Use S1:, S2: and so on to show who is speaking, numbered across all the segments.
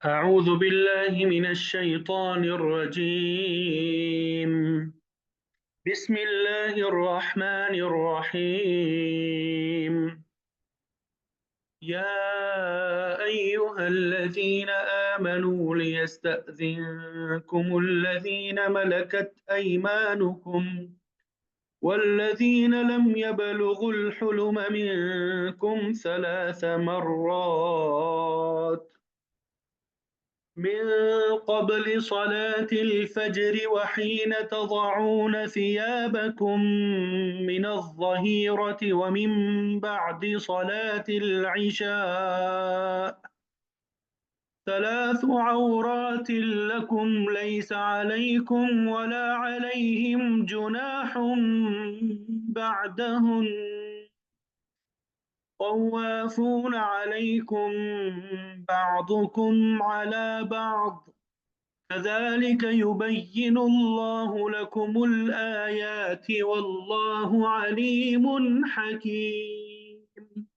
S1: أعوذ بالله من الشيطان الرجيم. بسم الله الرحمن الرحيم. يا أيها الذين آمنوا ليستأذنكم الذين ملكت أيمانكم والذين لم يبلغوا الحلم منكم 3 مرات من قبل صلاة الفجر وحين تضعون ثيابكم من الظهيرة ومن بعد صلاة العشاء. 3 عورات لكم ليس عليكم ولا عليهم جناح بعدهن. طوافون عليكم بعضكم على بعض كذلك يبين الله لكم الآيات والله عليم حكيم.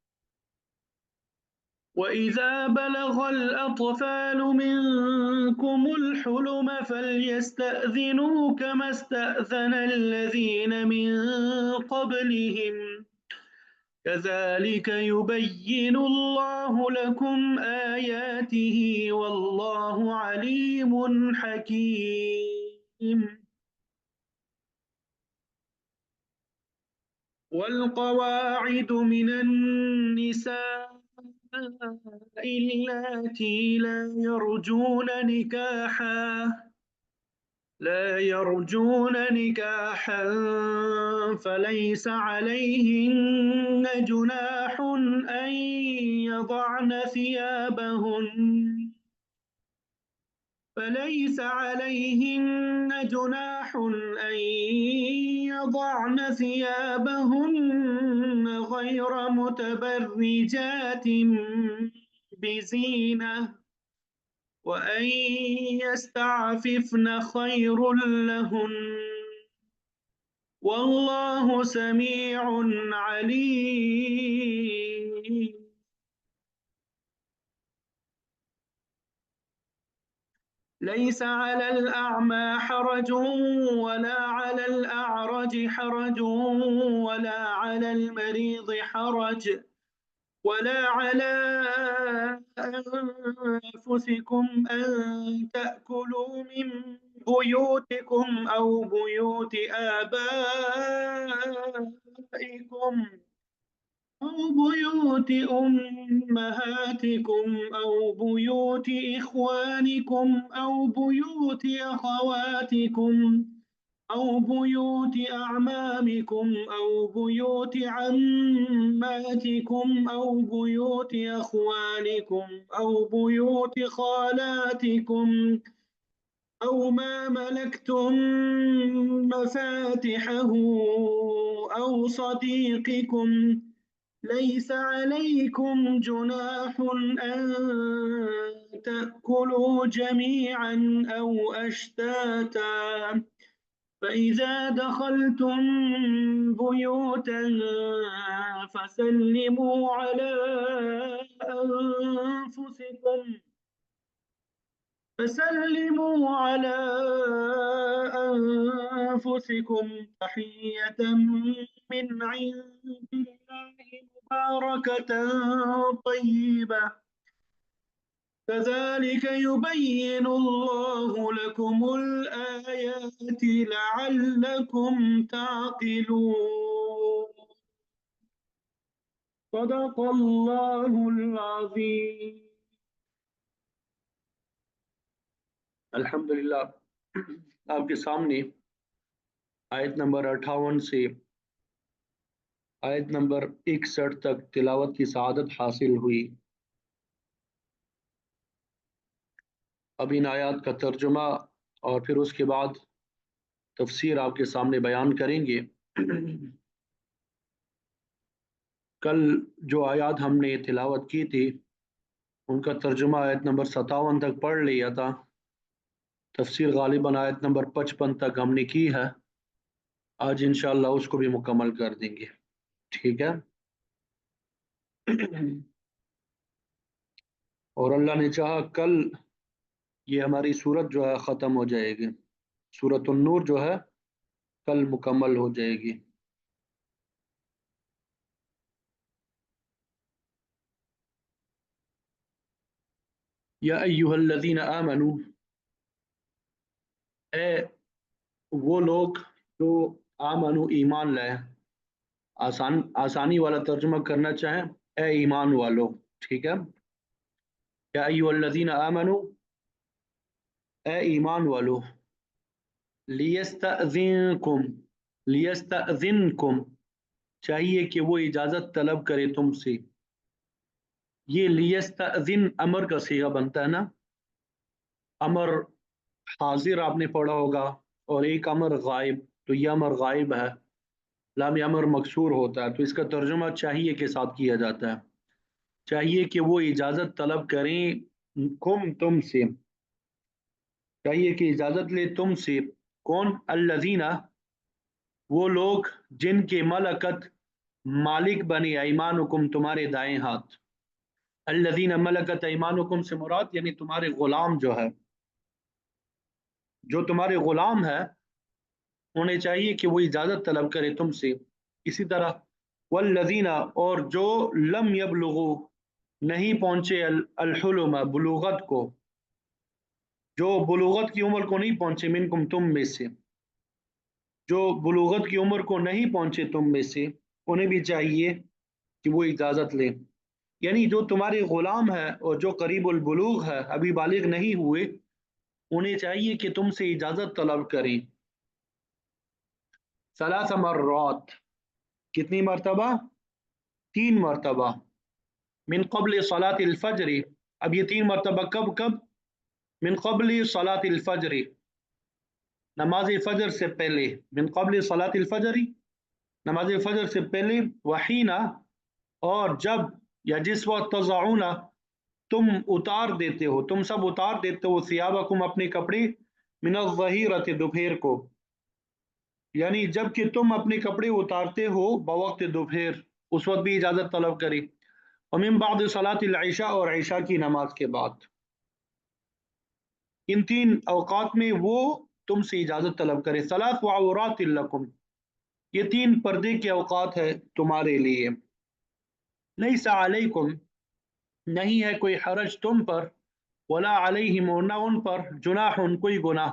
S1: وإذا بلغ الأطفال منكم الحلم فليستأذنوا كما استأذن الذين من قبلهم كذلك يبين الله لكم آياته والله عليم حكيم. والقواعد من النساء اللاتي لا يرجون نكاحا فليس عليهن جناح أن يضعن ثيابهن غير متبرجات بزينة وأن يستعففن خير لهن والله سميع عليم. ليس على الأعمى حرج ولا على الأعرج حرج ولا على المريض حرج ولا على أنفسكم أن تأكلوا من بيوتكم أو بيوت آبائكم أو بيوت أمهاتكم أو بيوت إخوانكم أو بيوت أخواتكم أو بيوت أعمامكم أو بيوت عماتكم أو بيوت أخوالكم أو بيوت خالاتكم أو ما ملكتم مفاتحه أو صديقكم. ليس عليكم جناح أن تأكلوا جميعا أو أشتاتا فإذا دخلتم بيوتا فسلموا على أنفسكم تحية من عند الله مباركة طيبة كذلك يبين الله لكم الآيات لعلكم تعقلون. صدق الله العظيم. الحمدللہ آپ کے سامنے آیت نمبر 58 سے آیت نمبر 61 تک تلاوت کی سعادت حاصل ہوئی. اب ان آیات کا ترجمہ اور پھر اس کے بعد تفسیر آپ کے سامنے بیان کریں گے. کل جو آیات ہم نے تلاوت کی تھی ان کا ترجمہ آیت نمبر 57 تک پڑھ لیا تھا. تفسیر غالباً آیت نمبر 55 تک ہم نے کی ہے. آج انشاءاللہ اس کو بھی مکمل کر دیں گے. ٹھیک ہے. اور اللہ نے چاہا کل یہ ہماری صورت جو ہے ختم ہو جائے گی، سورۃ النور جو ہے کل مکمل ہو جائے گی۔ یا ایھا الذین آمنو، اے وہ لوگ جو آمنو ایمان لائے، آسانی والا ترجمہ کرنا چاہیں اے ایمان والو، ٹھیک ہے، یا ایھا الذین آمنو، اے ایمان والو، لیستأذنکم، لیستأذنکم چاہیے کہ وہ اجازت طلب کرے تم سے۔ یہ لیستأذن امر کا صیغہ بنتا ہے نا، امر حاضر آپ نے پڑھا ہوگا اور ایک امر غائب، تو یہ امر غائب ہے، لام امر مکسور ہوتا ہے، تو اس کا ترجمہ چاہیے کے ساتھ کیا جاتا ہے، چاہیے کہ وہ اجازت طلب کریں تم سے، چاہیے کہ اجازت لے تم سے، کون؟ الذین، وہ لوگ جن کے ملکت مالک بنی ایمانکم تمہارے دائیں ہاتھ، الذین ملکت ایمانکم سے مراد یعنی تمہارے غلام جو ہے، جو تمہارے غلام ہے انہیں چاہیے کہ وہ اجازت طلب کرے تم سے۔ اسی طرح والذین، اور جو لم یبلغوا نہیں پہنچے الحلم بلوغت کو، جو بلوغت کی عمر کو نہیں پہنچے، منکم تم میں سے، جو بلوغت کی عمر کو نہیں پہنچے تم میں سے، انہیں بھی چاہیے کہ وہ اجازت لیں، یعنی جو تمہارے غلام ہے اور جو قریب البلوغ ہے ابھی بالغ نہیں ہوئے، انہیں چاہیے کہ تم سے اجازت طلب کریں، ثلاث مرات، کتنی مرتبہ؟ 3 مرتبہ، من قبل صلاۃ الفجر، اب یہ 3 مرتبہ کب کب؟ من قبل صلاۃ الفجر، نماز فجر سے پہلے، من قبل صلاۃ الفجر، نماز فجر سے پہلے، وحینا، اور جب یا جس وقت، تضعون، تم اتار دیتے ہو، تم سب اتار دیتے ہو، ثیابکم اپنے کپڑے، من الظہیرۃ دوپہر کو، یعنی جب کہ تم اپنے کپڑے اتارتے ہو بوقت دوپہر، اس وقت بھی اجازت طلب کرے، ومن بعد صلاۃ العشاء، اور عشاء کی نماز کے بعد، ان 3 اوقات میں وہ تم سے اجازت طلب کرے، ثلاث عورات لکم، یہ 3 پردے کے اوقات ہے تمہارے لیے، لیس علیکم، نہیں ہے کوئی حرج تم پر، ولا علیہم، اور نہ ان پر، جناح، کوئی گناہ،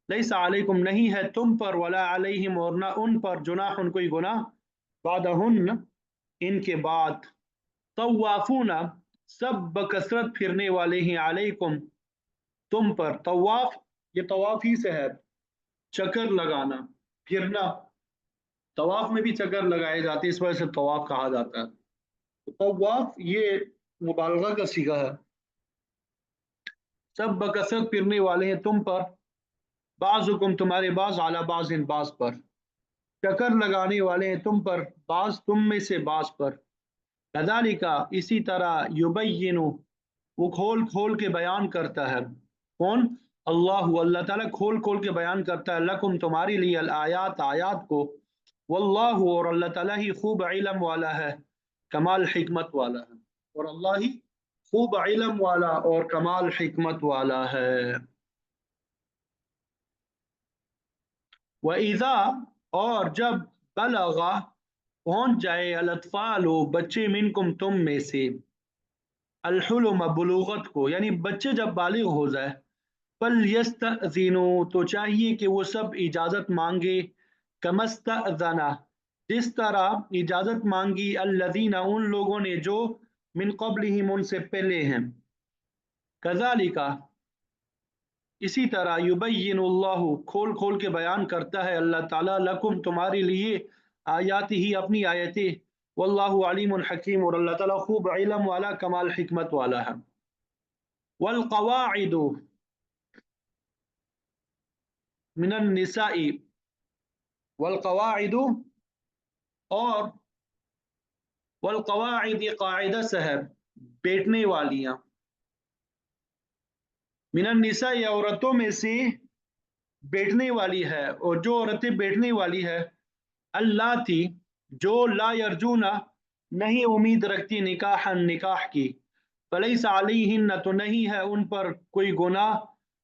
S1: لیس علیکم، نہیں ہے تم پر، ولا علیہم، اور نہ ان پر، جناح، کوئی گناہ، بعدہن، ان کے بعد، طوافون، سب بکثرت پھرنے والے ہیں، علیکم، تم پر، طواف، یہ طواف ہی سے ہے، چکر لگانا، پھرنا، طواف میں بھی چکر لگائے جاتے ہیں، اس وجہ سے طواف کہا جاتا ہے، طواف یہ مبالغہ کا صیغہ ہے، سب بکثرت پھرنے والے ہیں تم پر، بعضکم، تمہارے بعض، علی بعض، بعض پر، چکر لگانے والے ہیں تم پر، بعض تم میں سے بعض پر، کذالک، اسی طرح، یبین، وہ کھول کھول کے بیان کرتا ہے، کون؟ اللہ، اللہ تعالیٰ کھول کھول کے بیان کرتا ہے، لکم، تمہارے لیے، الآیات، آیات کو، واللہ، اور اللہ تعالیٰ ہی، خوب علم والا ہے، کمال حکمت والا ہے، اور اللہ ہی خوب علم والا اور کمال حکمت والا ہے۔ وَإِذَا، اور جب، بلغا، پہنچ جائے، الاطفال، بچے، منکم، تم میں سے، الحلم، بلوغت کو، یعنی بچے جب بالغ ہو جائے، فَلْيَسْتَأْذِنُوا، تو چاہیے کہ وہ سب اجازت مانگے، کَمَسْتَأْذَنَ، جس طرح اجازت مانگی، الذین، ان لوگوں نے جو، من قبلہم، ان سے پہلے ہیں، کذالک، اسی طرح، یبین اللہ، کھول کھول کے بیان کرتا ہے اللہ تعالیٰ، لکم، تمہارے لیے، آیات ہی، اپنی آیتیں، واللہ علیم حکیم، اور اللہ تعالیٰ خوب علم والا، کمال حکمت والا ہے۔ والقواعد من النساء، والقواعد، اور والقواعد، یہ قاعدہ سے ہے، بیٹنے والیاں، من النساء، عورتوں میں سے، بیٹھنے والی ہے، اور جو عورتیں بیٹھنے والی ہے، اللہ تھی، جو لا یرجونا، نہیں امید رکھتی، نکاح، نکاح کی، فلیس علیہن، تو نہیں ہے ان پر کوئی گناہ،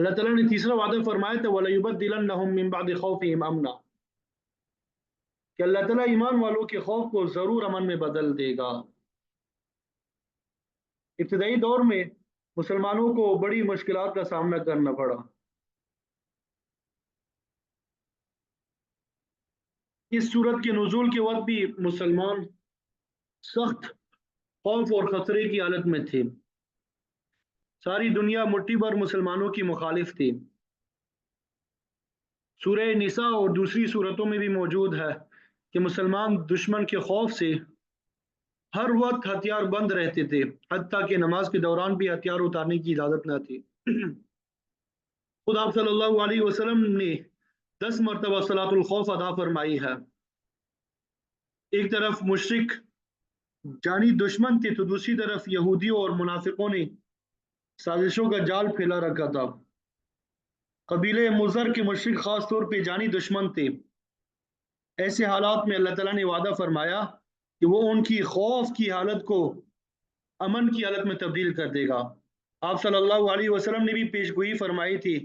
S1: اللہ تعالیٰ نے تیسرا وعدہ فرمایا تھا وَلَيُبَدِّلَنَّهُم مِّن بَعْدِ خَوْفِهِمْ أَمْنًا، کہ اللہ تعالیٰ ایمان والوں کے خوف کو ضرور امن میں بدل دے گا۔ ابتدائی دور میں مسلمانوں کو بڑی مشکلات کا سامنا کرنا پڑا۔ اس صورت کے نزول کے وقت بھی مسلمان سخت خوف اور خطرے کی حالت میں تھے۔ ساری دنیا مٹھی بھر مسلمانوں کی مخالف تھی۔ سورہ نساء اور دوسری صورتوں میں بھی موجود ہے کہ مسلمان دشمن کے خوف سے ہر وقت ہتھیار بند رہتے تھے، حتیٰ کہ نماز کے دوران بھی ہتھیار اتارنے کی اجازت نہ تھی۔ خود آپ صلی اللہ علیہ وسلم نے 10 مرتبہ صلاۃ الخوف ادا فرمائی ہے۔ ایک طرف مشرک جانی دشمن تھے تو دوسری طرف یہودیوں اور منافقوں نے سازشوں کا جال پھیلا رکھا تھا۔ قبیلہ مضر کے مشرک خاص طور پہ جانی دشمن تھے۔ ایسے حالات میں اللہ تعالیٰ نے وعدہ فرمایا کہ وہ ان کی خوف کی حالت کو امن کی حالت میں تبدیل کر دے گا۔ آپ صلی اللہ علیہ وسلم نے بھی پیش گوئی فرمائی تھی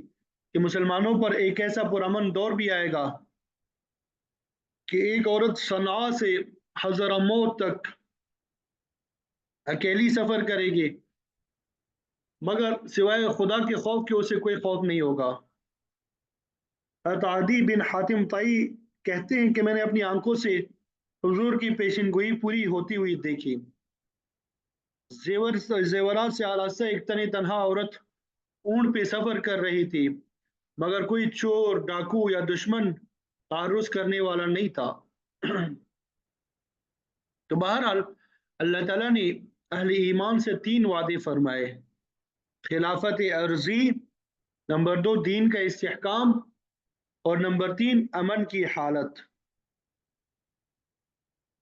S1: کہ مسلمانوں پر ایک ایسا پرامن دور بھی آئے گا کہ ایک عورت صنعاء سے حضرموت تک اکیلی سفر کرے گی، مگر سوائے خدا کے خوف کے اسے کوئی خوف نہیں ہوگا۔ عدی بن حاتم طائی کہتے ہیں کہ میں نے اپنی آنکھوں سے حضور کی پیشن گوئی پوری ہوتی ہوئی دیکھی۔ زیورات سے آراستہ ایک تنہا عورت اونٹ پہ سفر کر رہی تھی، مگر کوئی چور، ڈاکو یا دشمن تعرض کرنے والا نہیں تھا۔ تو بہرحال اللہ تعالیٰ نے اہل ایمان سے 3 وعدے فرمائے: خلافت عرضی، نمبر 2 دین کا استحکام، اور نمبر 3 امن کی حالت۔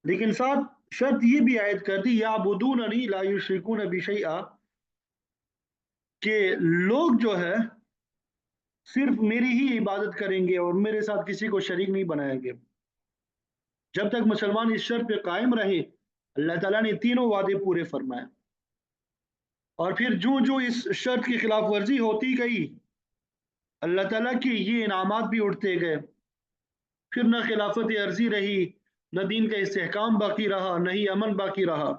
S1: لیکن ساتھ شرط یہ بھی عائد کر دی یعبدوننی لا یشرکون بی شیئا، کہ لوگ جو ہے صرف میری ہی عبادت کریں گے اور میرے ساتھ کسی کو شریک نہیں بنائیں گے۔ جب تک مسلمان اس شرط پہ قائم رہے اللہ تعالیٰ نے تینوں وعدے پورے فرمائے، اور پھر جو اس شرط کی خلاف ورزی ہوتی گئی اللہ تعالیٰ کی یہ انعامات بھی اٹھتے گئے۔ پھر نہ خلافت عرضی رہی، نہ دین کا استحکام باقی رہا، نہ ہی امن باقی رہا۔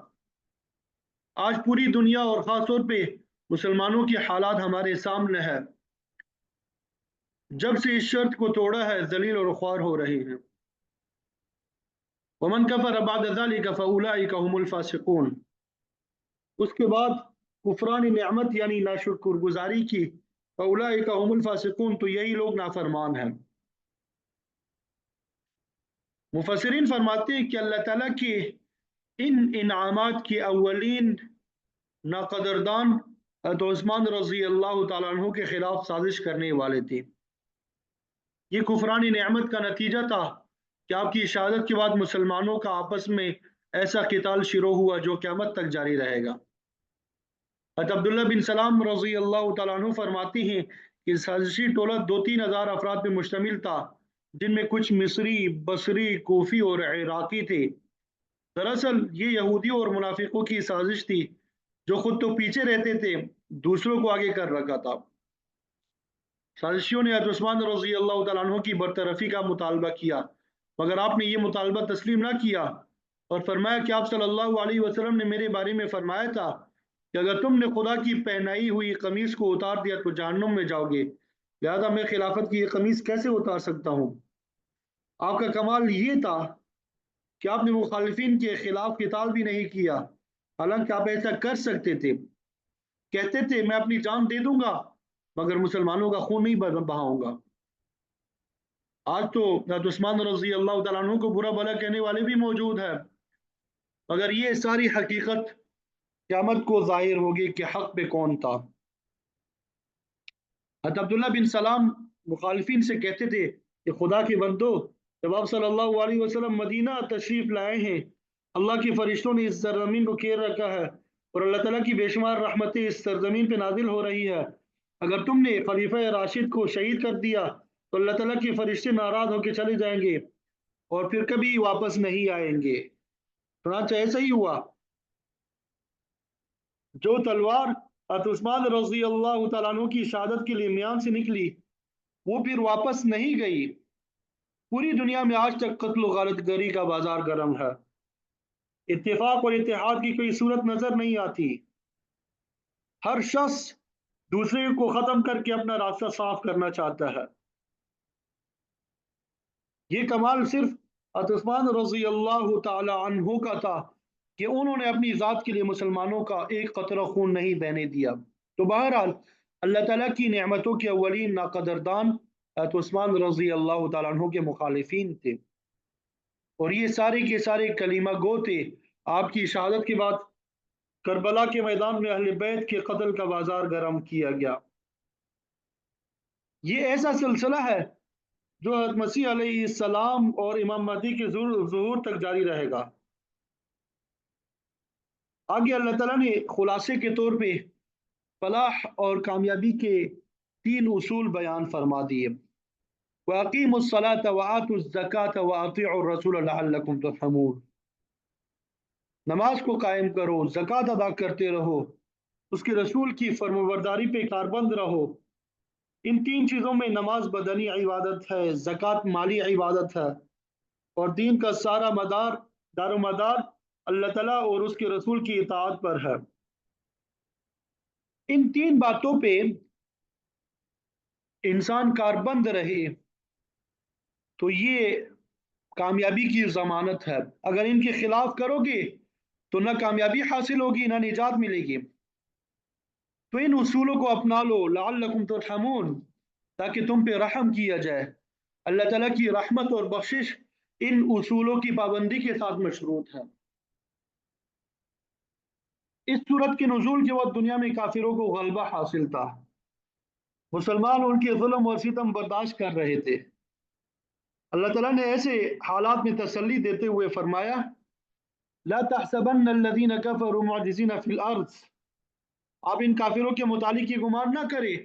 S1: آج پوری دنیا اور خاص طور پہ مسلمانوں کی حالات ہمارے سامنے ہے۔ جب سے اس شرط کو توڑا ہے ذلیل اور خوار ہو رہے ہیں۔ ومن کفر بعد ذلک فاولئک هم الفاسقون، اس کے بعد کفران نعمت یعنی ناشکر گزاری کی، فاولئک هم الفاسقون، تو یہی لوگ نافرمان ہیں۔ مفسرین فرماتے ہیں کہ اللہ تعالیٰ کے ان انعامات کے اولین ناقدردان حضرت عثمان رضی اللہ تعالیٰ عنہ کے خلاف سازش کرنے والے تھے۔ یہ کفران نعمت کا نتیجہ تھا کہ آپ کی شہادت کے بعد مسلمانوں کا آپس میں ایسا قتال شروع ہوا جو قیامت تک جاری رہے گا۔ حضرت عبداللہ بن سلام رضی اللہ تعالیٰ عنہ فرماتے ہیں کہ سازشی ٹولہ 2-3 ہزار افراد پر مشتمل تھا، جن میں کچھ مصری، بصری، کوفی اور عراقی تھے۔ دراصل یہ یہودیوں اور منافقوں کی سازش تھی جو خود تو پیچھے رہتے تھے، دوسروں کو آگے کر رکھا تھا۔ سازشیوں نے حضرت عثمان رضی اللہ تعالیٰ عنہ کی برطرفی کا مطالبہ کیا، مگر آپ نے یہ مطالبہ تسلیم نہ کیا اور فرمایا کہ آپ صلی اللہ علیہ وسلم نے میرے بارے میں فرمایا تھا کہ اگر تم نے خدا کی پہنائی ہوئی قمیص کو اتار دیا تو جہنم میں جاؤ گے، لہذا میں خلافت کی یہ قمیص کیسے اتار سکتا ہوں۔ آپ کا کمال یہ تھا کہ آپ نے مخالفین کے خلاف قتال بھی نہیں کیا، حالانکہ آپ ایسا کر سکتے تھے۔ کہتے تھے میں اپنی جان دے دوں گا مگر مسلمانوں کا خون نہیں بہاؤں گا۔ آج تو حضرت عثمان رضی اللہ تعالیٰ عنہ کو برا بھلا کہنے والے بھی موجود ہیں، مگر یہ ساری حقیقت قیامت کو ظاہر ہوگی کہ حق پہ کون تھا۔ حضرت عبداللہ بن سلام مخالفین سے کہتے تھے کہ خدا کے بندو، جب آپ صلی اللہ علیہ وسلم مدینہ تشریف لائے ہیں اللہ کے فرشتوں نے اس سرزمین کو گھیر رکھا ہے اور اللہ تعالیٰ کی بے شمار رحمتیں اس سرزمین پہ نازل ہو رہی ہے، اگر تم نے خلیفہ راشد کو شہید کر دیا تو اللہ تعالیٰ کے فرشتے ناراض ہو کے چلے جائیں گے اور پھر کبھی واپس نہیں آئیں گے۔ چنانچہ ایسا ہی ہوا، جو تلوار حضرت عثمان رضی اللہ تعالیٰ عنہ کی شہادت کے لیے میان سے نکلی، وہ پھر واپس نہیں گئی۔ پوری دنیا میں آج تک قتل و غارت گری کا بازار گرم ہے، اتفاق اور اتحاد کی کوئی صورت نظر نہیں آتی۔ ہر شخص دوسرے کو ختم کر کے اپنا راستہ صاف کرنا چاہتا ہے۔ یہ کمال صرف حضرت عثمان رضی اللہ تعالی عنہ کا تھا کہ انہوں نے اپنی ذات کے لیے مسلمانوں کا ایک قطرہ خون نہیں بہنے دیا۔ تو بہرحال اللہ تعالیٰ کی نعمتوں کے اولین ناقدردان حضرت عثمان رضی اللہ تعالیٰ عنہ کے مخالفین تھے، اور یہ سارے کے سارے کلمہ گو تھے۔ آپ کی شہادت کے بعد کربلا کے میدان میں اہل بیت کے قتل کا بازار گرم کیا گیا۔ یہ ایسا سلسلہ ہے جو حضرت مسیح علیہ السلام اور امام مہدی کے ظہور تک جاری رہے گا۔ آگے اللہ تعالیٰ نے خلاصے کے طور پہ فلاح اور کامیابی کے 3 اصول بیان فرما دیے۔ وَأَقِيمُوا الصَّلَاةَ وَآتُوا الزَّكَاةَ وَأَطِيعُوا الرَّسُولَ لَعَلَّكُمْ تُرْحَمُونَ۔ نماز کو قائم کرو، زکوٰۃ ادا کرتے رہو، اس کے رسول کی فرمانبرداری پہ کاربند رہو۔ ان 3 چیزوں میں نماز بدنی عبادت ہے، زکوٰۃ مالی عبادت ہے، اور دین کا سارا دار و مدار اللہ تعالیٰ اور اس کے رسول کی اطاعت پر ہے۔ ان 3 باتوں پہ انسان کاربند رہے تو یہ کامیابی کی ضمانت ہے۔ اگر ان کے خلاف کرو گے تو نہ کامیابی حاصل ہوگی نہ نجات ملے گی۔ تو ان اصولوں کو اپنا لو لعلکم ترحمون، تاکہ تم پہ رحم کیا جائے۔ اللہ تعالیٰ کی رحمت اور بخشش ان اصولوں کی پابندی کے ساتھ مشروط ہے۔ اس صورت کے نزول کے وقت دنیا میں کافروں کو غلبہ حاصل تھا، مسلمان ان کے ظلم اور ستم برداشت کر رہے تھے۔ اللہ تعالیٰ نے ایسے حالات میں تسلی دیتے ہوئے فرمایا لا تحسبن الذین کفروا معجزین فی الارض، آپ ان کافروں کے متعلق یہ گمان نہ کریں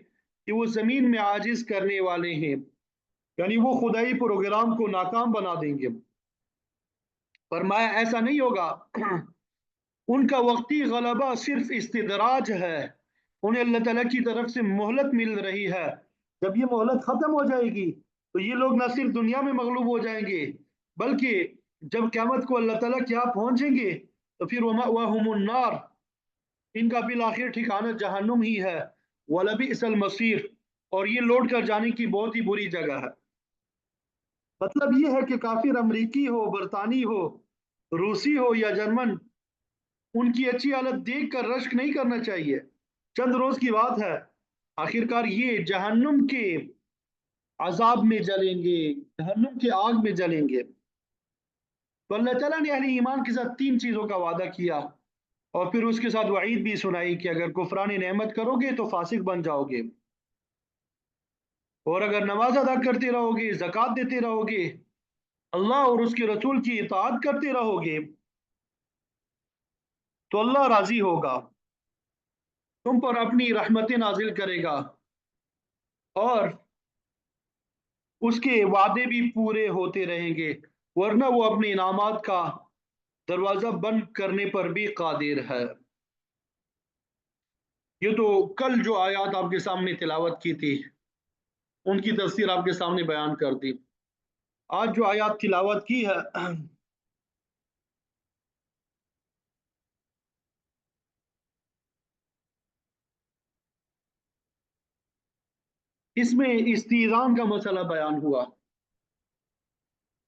S1: کہ وہ زمین میں عاجز کرنے والے ہیں، یعنی وہ خدائی پروگرام کو ناکام بنا دیں گے۔ فرمایا ایسا نہیں ہوگا، ان کا وقتی غلبہ صرف استدراج ہے، انہیں اللہ تعالیٰ کی طرف سے مہلت مل رہی ہے۔ جب یہ مہلت ختم ہو جائے گی تو یہ لوگ نہ صرف دنیا میں مغلوب ہو جائیں گے، بلکہ جب قیامت کو اللہ تعالیٰ کے ہاں پہنچیں گے تو پھر وَمَأْوَاهُمُ النَّارُ، ان کا بالآخر ٹھکانہ جہنم ہی ہے، وَلَبِئْسَ الْمَصِيرُ، اور یہ لوٹ کر جانے کی بہت ہی بری جگہ ہے۔ مطلب یہ ہے کہ کافر امریکی ہو، برطانوی ہو، روسی ہو یا جرمن، ان کی اچھی حالت دیکھ کر رشک نہیں کرنا چاہیے۔ چند روز کی بات ہے، آخرکار یہ جہنم کے عذاب میں جلیں گے، جہنم کے آگ میں جلیں گے۔ تو اللہ تعالیٰ نے اہل ایمان کے ساتھ 3 چیزوں کا وعدہ کیا، اور پھر اس کے ساتھ وعید بھی سنائی کہ اگر کفران نعمت کرو گے تو فاسق بن جاؤ گے، اور اگر نماز ادا کرتے رہو گے، زکوٰۃ دیتے رہو گے، اللہ اور اس کے رسول کی اطاعت کرتے رہو گے تو اللہ راضی ہوگا، تم پر اپنی رحمتیں نازل کرے گا، اور اس کے وعدے بھی پورے ہوتے رہیں گے، ورنہ وہ اپنے انعامات کا دروازہ بند کرنے پر بھی قادر ہے۔ یہ تو کل جو آیات آپ کے سامنے تلاوت کی تھی ان کی تفسیر آپ کے سامنے بیان کر دی۔ آج جو آیات تلاوت کی ہے اس میں استئذان کا مسئلہ بیان ہوا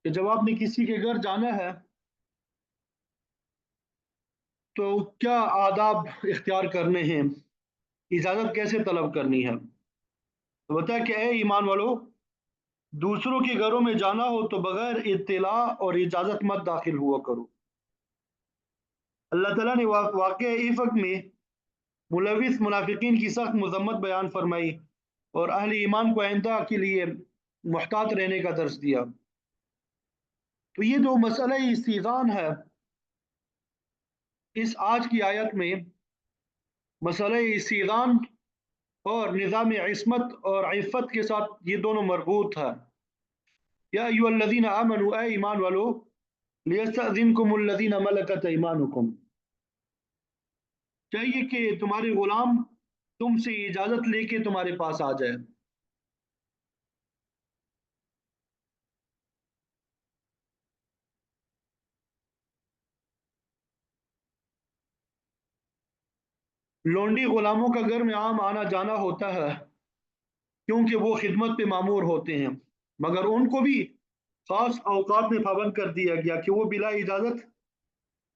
S1: کہ جب آپ نے کسی کے گھر جانا ہے تو کیا آداب اختیار کرنے ہیں، اجازت کیسے طلب کرنی ہے۔ تو بتایا کہ اے ایمان والو، دوسروں کے گھروں میں جانا ہو تو بغیر اطلاع اور اجازت مت داخل ہوا کرو۔ اللہ تعالیٰ نے واقعہ ایفک میں ملوث منافقین کی سخت مذمت بیان فرمائی اور اہل ایمان کو آئندہ کے لیے محتاط رہنے کا درس دیا۔ تو یہ جو مسئلہ استئذان ہے، اس آج کی آیت میں مسئلہ استئذان اور نظام عصمت اور عفت کے ساتھ یہ دونوں مربوط ہے۔ یا ایھا الذین آمنوا، اے ایمان والو، لیستأذنکم الذین ملکت ایمانکم، چاہیے کہ تمہارے غلام تم سے اجازت لے کے تمہارے پاس آ جائے۔ لونڈی غلاموں کا گھر میں عام آنا جانا ہوتا ہے کیونکہ وہ خدمت پہ معمور ہوتے ہیں، مگر ان کو بھی خاص اوقات میں پابند کر دیا گیا کہ وہ بلا اجازت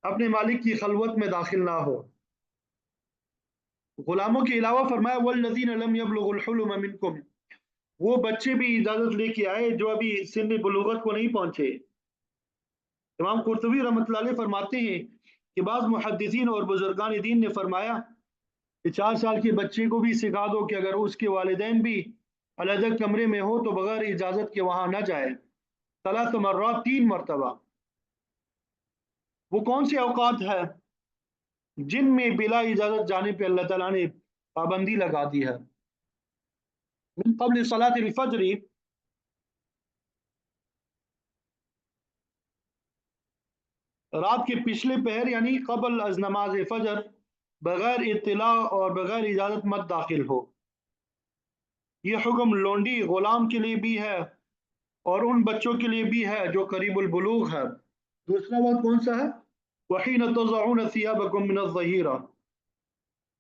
S1: اپنے مالک کی خلوت میں داخل نہ ہو۔ غلاموں کے علاوہ فرمایا والذین لم یبلغوا الحلم منکم، وہ بچے بھی اجازت لے کے آئے جو ابھی سن بلوغت کو نہیں پہنچے۔ امام قرطبی رحمۃ اللہ علیہ فرماتے ہیں کہ بعض محدثین اور بزرگان دین نے فرمایا کہ 4 سال کے بچے کو بھی سکھا دو کہ اگر اس کے والدین بھی علیحدہ کمرے میں ہو تو بغیر اجازت کے وہاں نہ جائے، 3 مرات، 3 مرتبہ۔ وہ کون سے اوقات ہے جن میں بلا اجازت جانے پہ اللہ تعالیٰ نے پابندی لگا دی ہے؟ من قبل صلاۃ الفجر، رات کے پچھلے پہر یعنی قبل از نماز فجر بغیر اطلاع اور بغیر اجازت مت داخل ہو۔ یہ حکم لونڈی غلام کے لیے بھی ہے اور ان بچوں کے لیے بھی ہے جو قریب البلوغ ہے۔ دوسرا وقت کون سا ہے؟ وحین تضعون ثیابکم من الظہیرہ،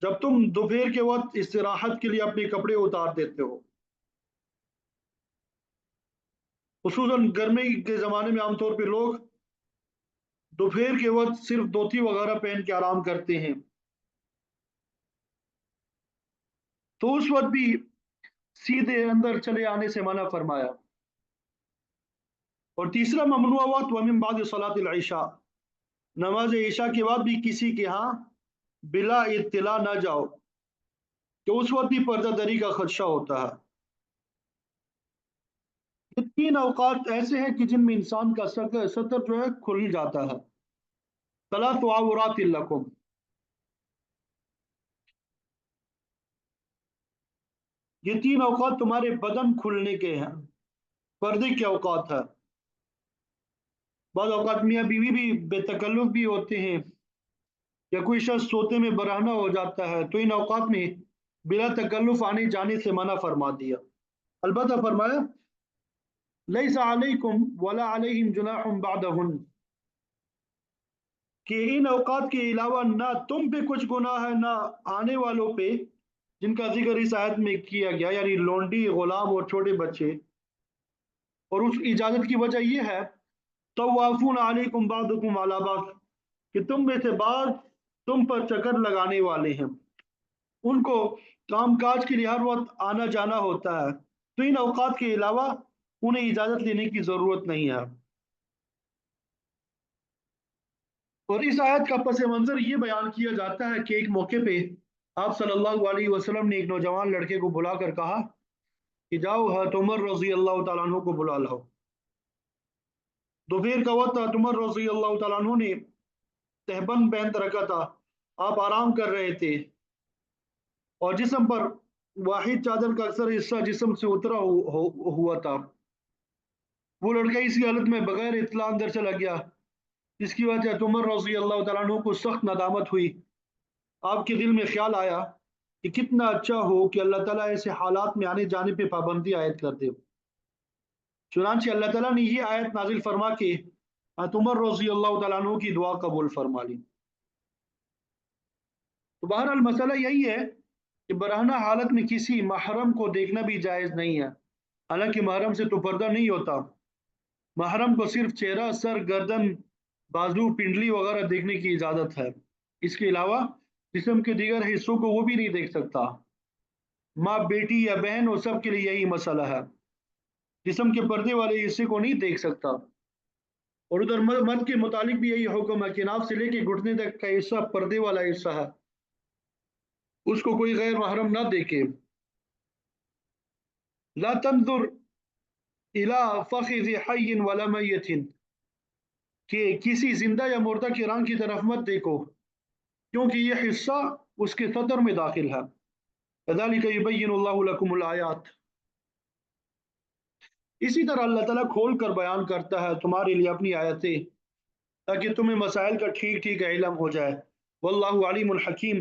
S1: جب تم دوپہر کے وقت استراحت کے لیے اپنے کپڑے اتار دیتے ہو۔ خصوصاً گرمی کے زمانے میں عام طور پہ لوگ دوپہر کے وقت صرف دھوتی وغیرہ پہن کے آرام کرتے ہیں، تو اس وقت بھی سیدھے اندر چلے آنے سے منع فرمایا۔ اور تیسرا ممنوع وقت ومن بعد صلاۃ العشاء، نماز عشاء کے بعد بھی کسی کے ہاں بلا اطلاع نہ جاؤ کہ اس وقت بھی پردہ دری کا خدشہ ہوتا ہے۔ یہ 3 اوقات ایسے ہیں کہ جن میں انسان کا ستر جو ہے کھل جاتا ہے۔ ثلاث عورات لکم، یہ 3 اوقات تمہارے بدن کھلنے کے ہیں، پردے کے اوقات ہے۔ بعض اوقات میاں بیوی بھی بے تکلف بھی ہوتے ہیں یا کوئی شخص سوتے میں برہنہ ہو جاتا ہے، تو ان اوقات میں بلا تکلف آنے جانے سے منع فرما دیا۔ البتہ فرمایا لیس علیکم ولا علیہم جناح بعدہن، کہ ان اوقات کے علاوہ نہ تم پہ کچھ گناہ ہے نہ آنے والوں پہ، جن کا ذکر اس آیت میں کیا گیا، یعنی لونڈی، غلام اور چھوٹے بچے۔ اور اس اجازت کی وجہ یہ ہے طوافون علیکم بعضکم علی بعض، کہ تم میں سے بعض تم پر چکر لگانے والے ہیں، ان کو کام کاج کے لیے ہر وقت آنا جانا ہوتا ہے، تو ان اوقات کے علاوہ انہیں اجازت لینے کی ضرورت نہیں ہے۔ اور اس آیت کا پس منظر یہ بیان کیا جاتا ہے کہ ایک موقع پہ آپ صلی اللہ علیہ وسلم نے ایک نوجوان لڑکے کو بلا کر کہا کہ جاؤ حضرت عمر رضی اللہ تعالیٰ عنہ کو بلا لاؤ۔ دوپہر کا وقت حضرت عمر رضی اللہ تعالیٰ عنہ نے تہبند پہن رکھا تھا، آپ آرام کر رہے تھے اور جسم پر واحد چادر کا اکثر حصہ جسم سے اترا ہوا تھا۔ وہ لڑکا اسی حالت میں بغیر اطلاع اندر چلا گیا، جس کی وجہ سے عمر رضی اللہ تعالیٰ عنہ کو سخت ندامت ہوئی۔ آپ کے دل میں خیال آیا کہ کتنا اچھا ہو کہ اللہ تعالیٰ ایسے حالات میں آنے جانے پہ پابندی عائد کر دے۔ چنانچہ اللہ تعالیٰ نے یہ آیت نازل فرما کے عمر رضی اللہ تعالیٰ عنہ کی دعا قبول فرما لی۔ تو بہرحال مسئلہ یہی ہے کہ برہنہ حالت میں کسی محرم کو دیکھنا بھی جائز نہیں ہے، حالانکہ محرم سے تو پردہ نہیں ہوتا۔ محرم کو صرف چہرہ، سر، گردن، بازو، پنڈلی وغیرہ دیکھنے کی اجازت ہے، اس کے علاوہ جسم کے دیگر حصوں کو وہ بھی نہیں دیکھ سکتا۔ ماں، بیٹی یا بہن، وہ سب کے لیے یہی مسئلہ ہے، جسم کے پردے والے حصے کو نہیں دیکھ سکتا۔ اور ادھر مرد کے متعلق بھی یہی حکم ہے کہ ناف سے لے کے گھٹنے تک کا حصہ پردے والا حصہ ہے، اس کو کوئی غیر محرم نہ دیکھے۔ لا تنظر الى فخذ حی ولا میت، کہ کسی زندہ یا مردہ کی ران کی طرف مت دیکھو کیونکہ یہ حصہ اس کے صدر میں داخل ہے۔ کذالک یبین اللہ لکم الآیات، اسی طرح اللہ تعالیٰ کھول کر بیان کرتا ہے تمہارے لیے اپنی آیتیں تاکہ تمہیں مسائل کا ٹھیک ٹھیک علم ہو جائے۔ واللہ علیم الحکیم،